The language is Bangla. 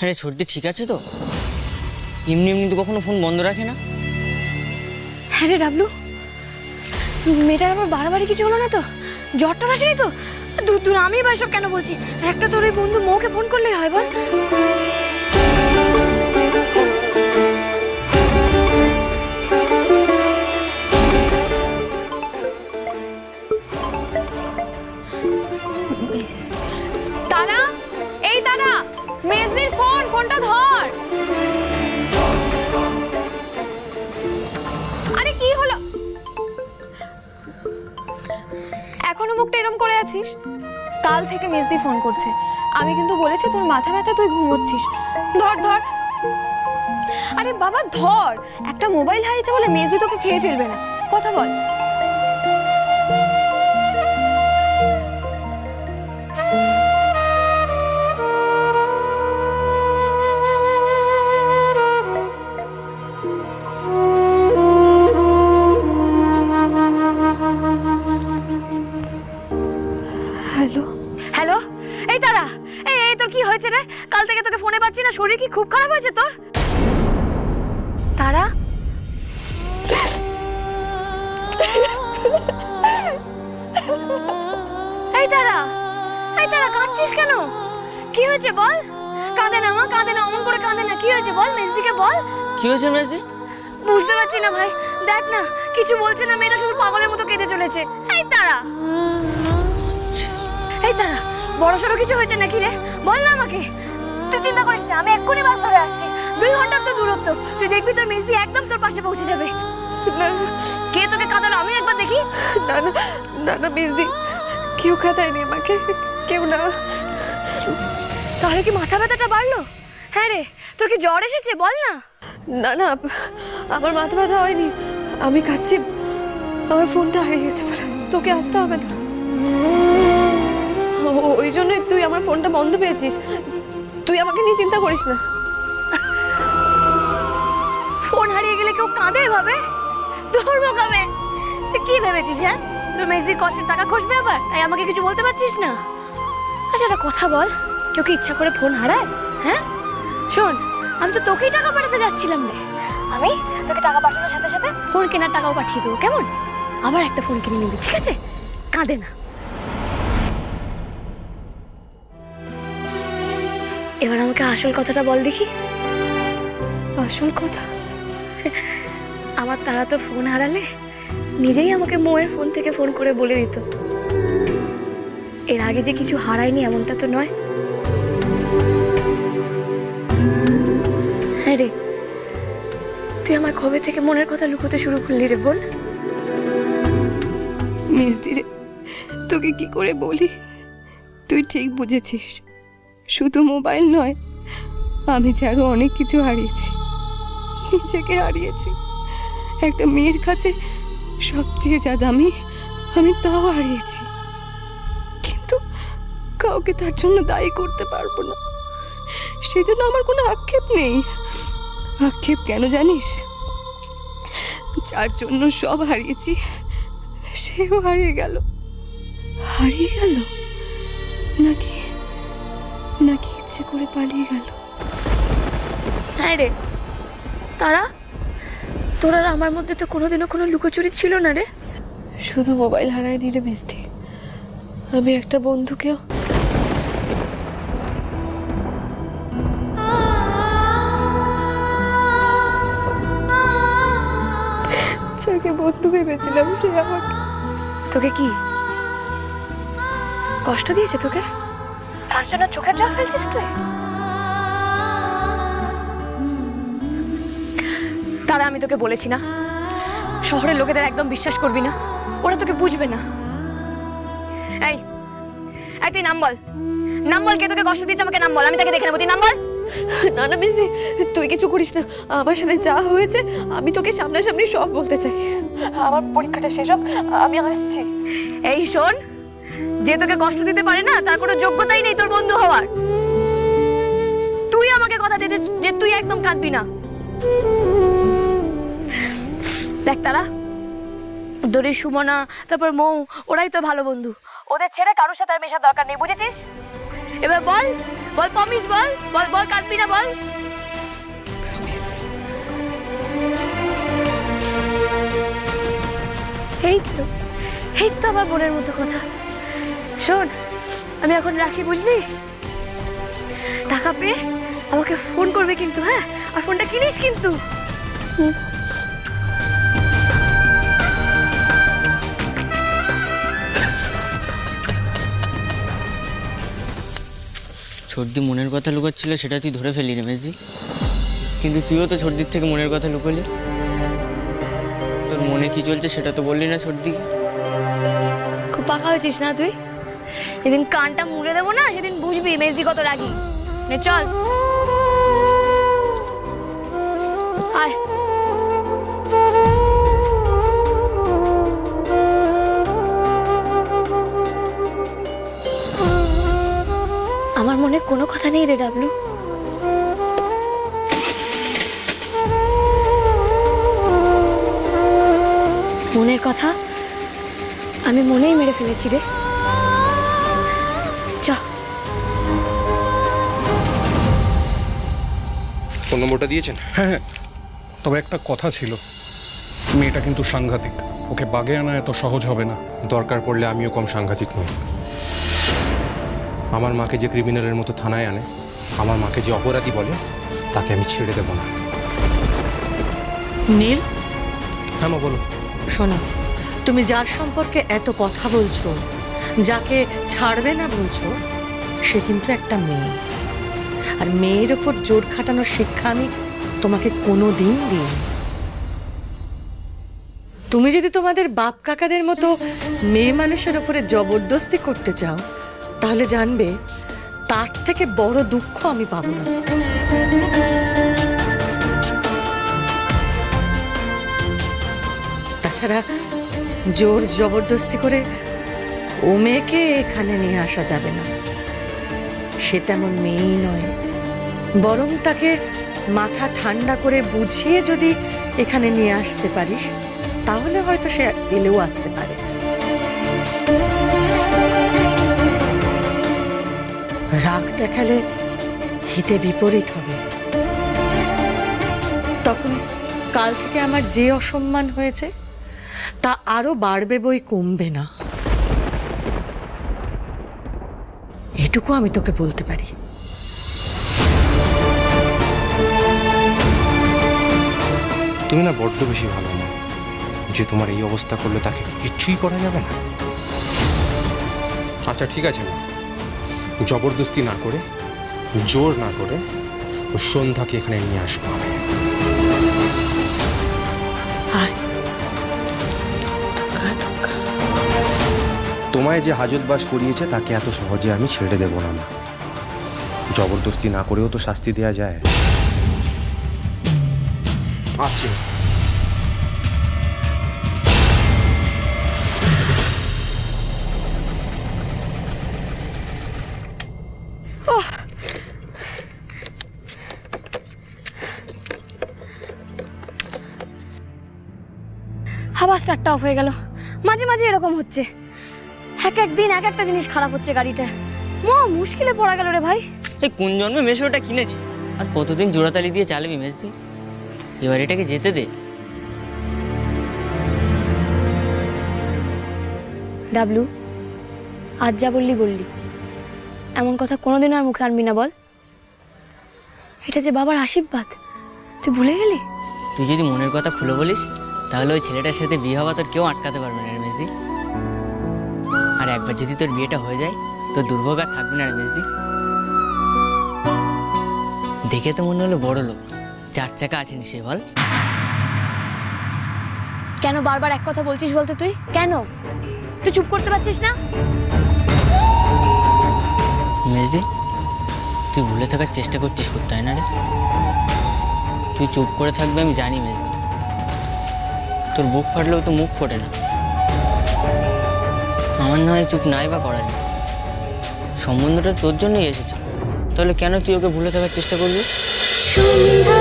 আরে ছোটদি ঠিক আছে তো? এমনি এমনি তো কখনো ফোন বন্ধ রাখে না। হ্যাঁ রে ডাবলু, মেয়েটার আবার বাড়াবাড়ি কিছু হলো না তো? জ্বরটা আসেনি তো? দূর দূর, আমি বা সব কেন বলছি? একটা তোর ওই বন্ধু মৌকে ফোন করলেই হয়, বল। তারা, এই তারা, মেজদির ফোন, ফোনটা ধর। আরে কি হলো? এখনো মুখটা এরম করে আছিস? কাল থেকে মেজদি ফোন করছে, আমি কিন্তু বলেছি তোর মাথা ব্যথা, তুই ঘুমোচ্ছিস। ধর ধর। আরে বাবা ধর, একটা মোবাইল হারিয়েছে বলে মেজদি তোকে খেয়ে ফেলবে না, কথা বল। হ্যালো হ্যালো, এই তারা, এই এই তোর কি হয়েছে রে? কাল থেকে তোকে ফোনে পাচ্ছি না, শরীর কি খুব খারাপ হয়েছে তোর? তারা, এই তারা, এই তারা, কাঁদছিস কেন? কি হয়েছে বল? কাঁদে না মা, কাঁদে না, অমন করে কাঁদে না। কি হয়েছে বল, মেজদিকে বল। কি হয়েছে মেজদি? বুঝতে পারছি না ভাই, দেখ না, কিছু বলছে না, মেয়েটা শুধু পাগলের মতো কেঁদে চলেছে। এই তারা, এই তারা, বড়সড় কিছু হয়েছে নাকি রে? বল না আমাকে। তুই চিন্তা করিস না, আমি এক্ষুনি বাস ধরে আসছি। 2 ঘন্টার তো দূরত্ব, তুই দেখবি তোর মেজদি একদম তোর পাশে পৌঁছে যাবে। কে তোকে কাঁদালো আমি একবার দেখি। না না না না মেজদি, কেউ কাঁদায়নি আমাকে, কেউ না। তাহলে কি মাথা ব্যথাটা বাড়লো? হ্যাঁ রে, তোর কি জ্বর এসেছে বল না। না না, আমার মাথা ব্যথা হয়নি, আমি কাচ্ছি, আমার ফোনটা হারিয়ে গেছে বলে তোকে আসতে হবে না। ওই জন্যই তুই আমার ফোনটা বন্ধ পেয়েছিস, তুই আমাকে নিয়ে চিন্তা করিস না। ফোন হারিয়ে গেলে কেউ কাঁদে এভাবে? তোর বোকামে, তুই কি ভেবেছিস? হ্যাঁ, তোর মেজদির কষ্টের টাকা খসবে আবার, তাই আমাকে কিছু বলতে পারছিস না? আচ্ছা একটা কথা বল, কেউ কি ইচ্ছা করে ফোন হারায়? হ্যাঁ শোন, আমি তো তোকেই টাকা পাঠাতে যাচ্ছিলাম রে। আমি তোকে টাকা পাঠানোর সাথে সাথে ফোন কেনার টাকাও পাঠিয়ে দেবো, কেমন? আবার একটা ফোন কিনে নিবি, ঠিক আছে? কাঁদে না। এবার আমাকে আসল কথাটা বল দেখি। আসল কথা? আমার তারা তো ফোন হারালে নিজেই আমাকে মৌয়ের ফোন থেকে ফোন করে বলে দিত। এর আগে যে কিছু হারায়নি এমনটা তো নয়। হ্যাঁ রে, তুই আমার কবে থেকে মনের কথা লুকোতে শুরু করলি রে বল? মেজদি রে, তোকে কি করে বলি? তুই ঠিক বুঝেছিস, শুধু মোবাইল নয়, আমি যে আরো অনেক কিছু হারিয়েছি, নিজেকে হারিয়েছি। একটা মেয়ের কাছে সবচেয়ে যা দামি, আমি তাও হারিয়েছি, কিন্তু কাউকে তার জন্য দায়ী করতে পারবো না। সেই জন্য আমার কোনো আক্ষেপ নেই। আক্ষেপ কেন জানিস? যার জন্য সব হারিয়েছি সেও হারিয়ে গেল। হারিয়ে গেল নাকি নাকি ইচ্ছে করে পালিয়ে গেল? হ্যাঁ রে তারা, তোর আর আমার মধ্যে তো কোনোদিনও কোনো লুকোচুরি ছিল না রে। শুধু মোবাইল হারায়নি রে মেজদি, আমি একটা বন্ধুকেও। যাকে বন্ধু ভেবেছিলাম সে আমাকে। তোকে কি কষ্ট দিয়েছে? তোকে তার জন্য চোখের জল ফেলছিস তুই? তারা, আমি তোকে বলেছি না, শহরের লোকেদের একদম বিশ্বাস করবি না, ওরা তোকে বুঝবে না। এই এই তুই নাম বল, নাম বল, কে তোকে কষ্ট দিয়েছে আমাকে নাম বল, আমি তাকে দেখে নেবো। তুই নাম বল। না না মেজদি, তুই কিছু করিস না, আমার সাথে যা হয়েছে আমি তোকে সামনাসামনি সব বলতে চাই। আমার পরীক্ষাটা শেষ হোক, আমি আসছি। এই শোন, যে তোকে কষ্ট দিতে পারে না তার কোনো যোগ্যতাই নেই তোর বন্ধু হওয়ার। তুই আমাকে কথা দে যে তুই একদম কাঁদবি না। দেখ তারা, দড়ি, সুমনা, তারপর মৌ, ওরাই তো ভালো বন্ধু। ওদের ছেড়ে কারোর সাথে আর মেশার দরকার নেই, বুঝেছিস? এবার বল, বল প্রমিস, বল বল বল কাঁদবি না, বল। প্রমিস। এই তো আমার মনের মতো কথা। শোন, আমি এখন রাখি, বুঝলি? টাকা পেয়ে আমাকে ফোন করবে কিন্তু, হ্যাঁ? আর ফোনটা কিনিস কিন্তু। ছোটদি মনের কথা লুকাচ্ছিল, সেটা তুই ধরে ফেলি রমেশজি। কিন্তু তুইও তো ছোটদির থেকে মনের কথা লুকোলি। তোর মনে কি চলছে সেটা তো বললি না ছোটদিকে। খুব পাকা হয়েছিস না তুই? যেদিন কানটা মুড়ে দেবো না, সেদিন বুঝবি মেজদি কত রাগি। নে চল, আয়। আমার মনে কোনো কথা নেই রে ডাবলু। মনের কথা আমি মনেই মেরে ফেলেছি রে। চ। ফোন নম্বরটা দিয়েছেন? হ্যাঁ, তবে একটা কথা ছিল, মেয়েটা কিন্তু সাংঘাতিক, ওকে বাগে আনা এত সহজ হবে না। দরকার পড়লে আমিও কম সাংঘাতিক নই। আমার মাকে যে ক্রিমিনালের মতো থানায় আনে, আমার মাকে যে অপরাধী বলে, তাকে আমি ছেড়ে দেব না। নীল, হ্যাঁ মা, বলো। শোনো, তুমি যার সম্পর্কে এত কথা বলছো, যাকে ছাড়বে না বলছো, সে কিন্তু একটা মেয়ে। আর মেয়ের ওপর জোর খাটানোর শিক্ষা আমি তোমাকে কোনোদিন দিইনি। তুমি যদি তোমাদের বাপ কাকাদের মতো মেয়ে মানুষের ওপরে জবরদস্তি করতে চাও, তাহলে জানবে তার থেকে বড় দুঃখ আমি পাবো না। তাছাড়া জোর জবরদস্তি করে ও মেয়েকে এখানে নিয়ে আসা যাবে না। সে তেমন মেয়েই নয়, বরং তাকে মাথা ঠান্ডা করে বুঝিয়ে যদি এখানে নিয়ে আসতে পারিস, তাহলে হয়তো সে এলেও আসতে পারে। রাগ দেখালে হিতে বিপরীত হবে। তখন কাল থেকে আমার যে অসম্মান হয়েছে তা আরো বাড়বে, বই কমবে না। এটুকু আমি তোকে বলতে পারি। তুমি না বড্ড বেশি ভালো না, যে তোমার এই অবস্থা করলে তাকে কিচ্ছুই করা যাবে না। আচ্ছা ঠিক আছে মা, জবরদস্তি না করে, জোর না করে ও সন্ধ্যাকে এখানে নিয়ে আসবো আমি। আয়। ধোকা, ধোকা। তোমায় যে হাজতবাস করিয়েছে তাকে এত সহজে আমি ছেড়ে দেব না মা। জবরদস্তি না করেও তো শাস্তি দেয়া যায়। আসছি। আবার স্টার্টটা অফ হয়ে গেল। মাঝে মাঝে এরকম হচ্ছে, এক একদিন এক একটা জিনিস খারাপ হচ্ছে গাড়িটা। মুশকিলে পড়া গেল রে ভাই। এই কোন জন্মে মেশো ওটা কিনেছি, আর কতদিন জোড়াতালি দিয়ে চালাবি মেজদি? এবার এটাকে যেতে দে। ডাবলু, আজ যা বললি বললি, এমন কথা কোনোদিন আর মুখে আনবি না, বল। এটা যে বাবার আশীর্বাদ, তুই ভুলে গেলি? তুই যদি মনের কথা খুলে বলিস, তাহলে ওই ছেলেটার সাথে বিয়ে হওয়া তোর কেউ আটকাতে পারবে না রমেশদি। আর একবার যদি তোর বিয়েটা হয়ে যায়, তোর দুর্ভোগ আর থাকবে না রমেশদি। দেখে তো মনে হলো বড় লোক, 4 চাকা আছে নি সে, বল। কেন বারবার এক কথা বলছিস বলতে? তুই কেন তুই চুপ করতে পারছিস না? মেজদি, তুই ভুলে থাকার চেষ্টা করছিস, তাই না রে? তুই চুপ করে থাকবে আমি জানি মেজদি। তোর বুক ফাটলেও তো মুখ ফোটে না। আমার না হয় চুপ নাই বা করার নেই, সম্বন্ধটা তোর জন্যই এসেছে, তাহলে কেন তুই ওকে ভুলে থাকার চেষ্টা করবি? সন্ধ্যা